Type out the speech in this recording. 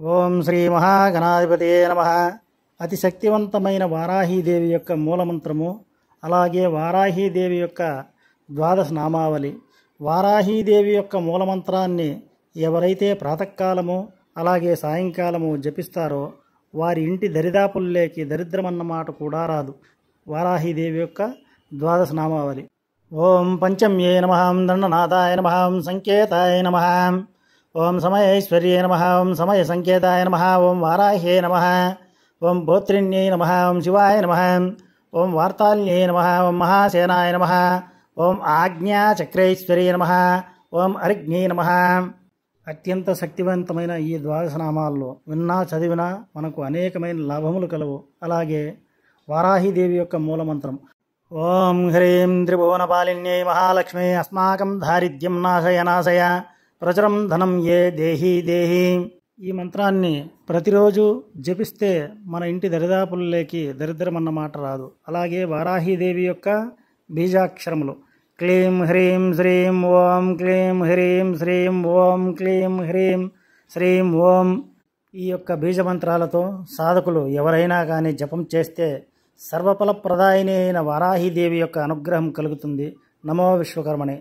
ఓం శ్రీ మహాగణాధిపతయే నమః. అతి శక్తివంతమైన వారాహీదేవి యొక్క మూలమంత్రము, అలాగే వారాహీదేవి యొక్క ద్వాదశ నామావళి. వారాహీదేవి యొక్క మూలమంత్రాన్ని ఎవరైతే ప్రాతకాలము అలాగే సాయంకాలము జపిస్తారో వారి ఇంటి దరిదాపుల్లోకి దరిద్రమన్నమాట కూడా రాదు. వారాహీదేవి యొక్క ద్వాదశ నామావళి. ఓం పంచమ్యే నమః, దండనాథాయ నమః, సంకేతాయ నమః, ఓం సమయేశ్వర్యే నమః, ఓం సమయ సంకేతాయ నమః, ఓం వారాహ్యే నమః, ఓం భోత్రిణ్యై నమః, ఓం శివాయ నమః, ఓం వార్తాల్యై నమః, ఓం మహాసేనాయ నమః, ఓం ఆజ్ఞాచక్రేశ్వర్యే నమః, ఓం అరిజ్ఞై నమః. అత్యంత శక్తివంతమైన ఈ ద్వాదశ నామాల్లో విన్నా చదివినా మనకు అనేకమైన లాభములు కలవు. అలాగే వారాహీదేవి యొక్క మూలమంత్రం ఓం హ్రీం త్రిభువనపాలిన్యై మహాలక్ష్మి అస్మాకం దారిద్ర్యం నాశయ నాశయ ప్రచురం ధనం ఏ దేహి దేహి. ఈ మంత్రాన్ని ప్రతిరోజు జపిస్తే మన ఇంటి దరిదాపుల్లోకి దరిద్రమన్నమాట రాదు. అలాగే వారాహీదేవి యొక్క బీజాక్షరములు క్లీం హ్రీం శ్రీం ఓం, క్లీం హ్రీం శ్రీం ఓం, క్లీం హ్రీం శ్రీం ఓం. ఈ యొక్క బీజమంత్రాలతో సాధకులు ఎవరైనా కానీ జపం చేస్తే సర్వఫలప్రదాయిని అయిన వారాహీదేవి యొక్క అనుగ్రహం కలుగుతుంది. నమో విశ్వకర్మణే.